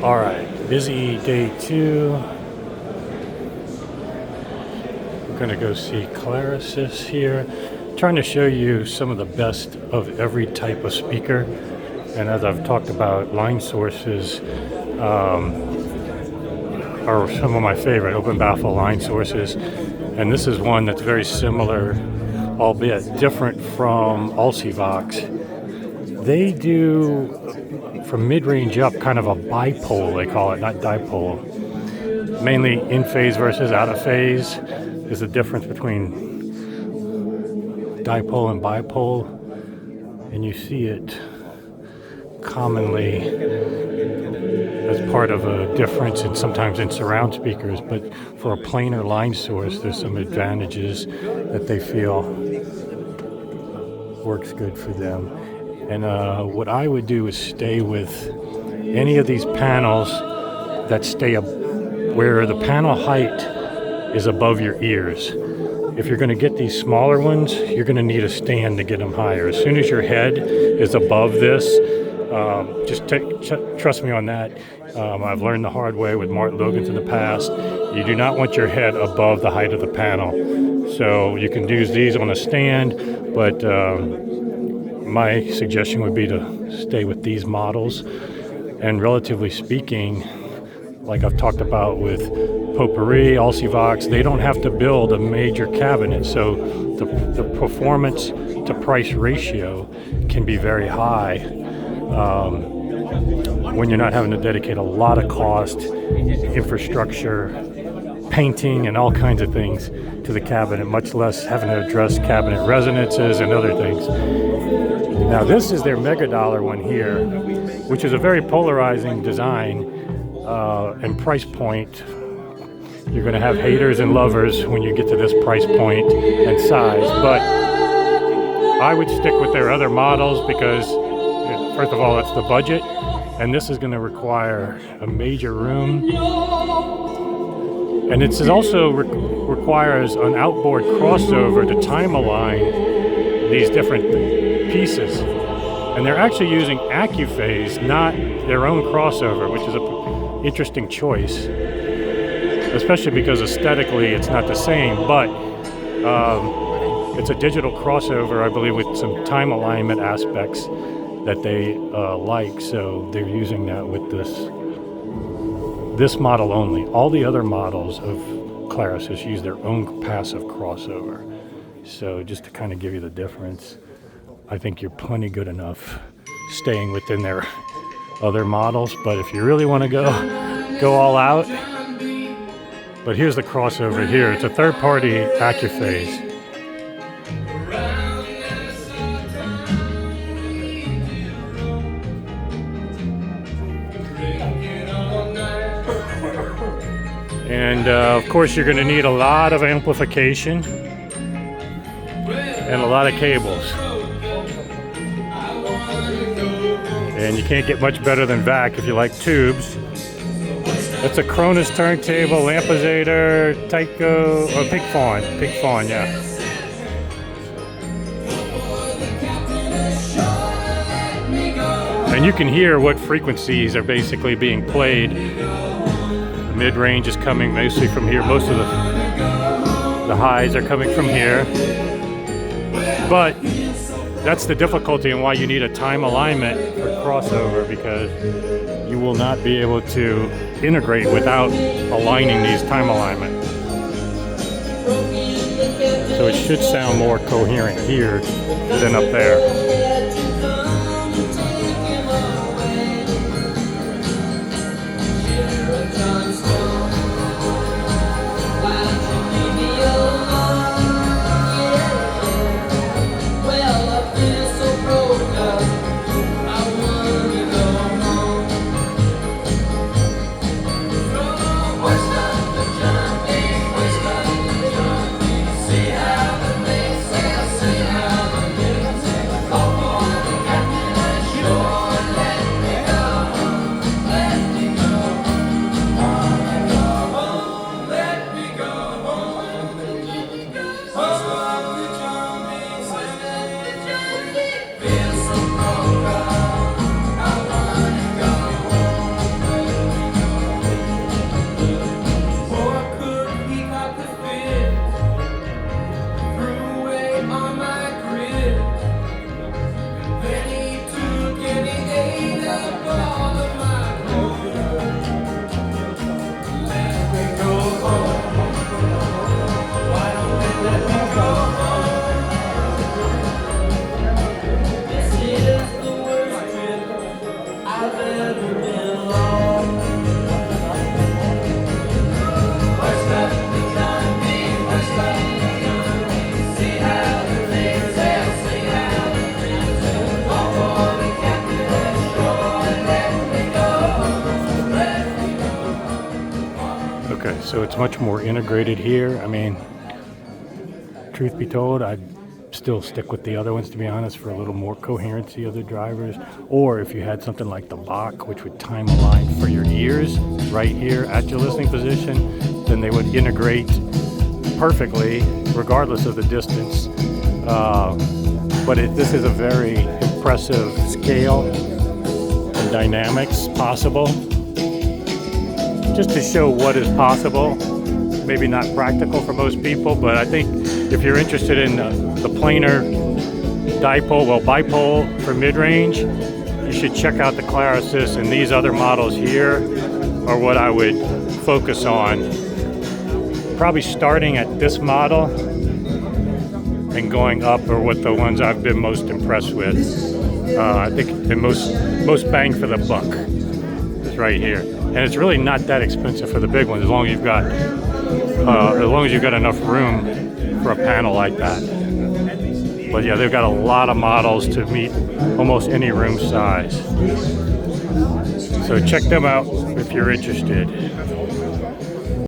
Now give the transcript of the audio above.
All right, busy day 2. We're gonna go see Clarisys here. Trying to show you some of the best of every type of speaker. And as I've talked about, line sources are some of my favorite open baffle line sources. And this is one that's very similar, albeit different from VAC. They do, from mid-range up, kind of a bipole, they call it, not dipole. Mainly in phase versus out of phase is the difference between dipole and bipole. And you see it commonly as part of a difference in sometimes in surround speakers, but for a planar line source, there's some advantages that they feel works good for them. And what I would do is stay with any of these panels that stay up where the panel height is above your ears. If you're going to get these smaller ones, you're going to need a stand to get them higher. As soon as your head is above this, trust me on that. I've learned the hard way with Martin Logan's in the past. You do not want your head above the height of the panel. So you can use these on a stand, but my suggestion would be to stay with these models. And relatively speaking, like I've talked about with Potpourri, VAC, they don't have to build a major cabinet. So the performance to price ratio can be very high when you're not having to dedicate a lot of cost, infrastructure, painting, and all kinds of things to the cabinet, much less having to address cabinet resonances and other things. Now this is their $1 one here, which is a very polarizing design and price point. You're going to have haters and lovers when you get to this price point and size, but I would stick with their other models because, first of all, it's the budget, and this is going to require a major room. And it also requires an outboard crossover to time align these different pieces. And they're actually using AccuPhase, not their own crossover, which is an interesting choice, especially because aesthetically it's not the same, but it's a digital crossover, I believe, with some time alignment aspects that they like, so they're using that with this model only. All the other models of Clarisys use their own passive crossover. So just to kind of give you the difference, I think you're plenty good enough staying within their other models, but if you really want to go all out, but here's the crossover here. It's a third-party AccuPhase. And of course, you're going to need a lot of amplification and a lot of cables. And you can't get much better than VAC if you like tubes. That's a Kronos turntable, Lampizator, Tycho, or Faun, yeah. And you can hear what frequencies are basically being played. The mid-range is coming mostly from here. Most of the highs are coming from here. But that's the difficulty and why you need a time alignment for crossover, because you will not be able to integrate without aligning these time alignment. So it should sound more coherent here than up there. Okay, so it's much more integrated here. I mean, truth be told, I'd still stick with the other ones, to be honest, for a little more coherency of the drivers. Or if you had something like the VAC, which would time align for your ears right here at your listening position, then they would integrate perfectly regardless of the distance. But this is a very impressive scale and dynamics possible. Just to show what is possible. Maybe not practical for most people, but I think if you're interested in the planar dipole, well, bipole for mid-range, you should check out the Clarisys, and these other models here are what I would focus on. Probably starting at this model and going up are what the ones I've been most impressed with. I think the most bang for the buck is right here. And it's really not that expensive for the big ones, as long as you've got enough room for a panel like that. But yeah, they've got a lot of models to meet almost any room size. So check them out if you're interested.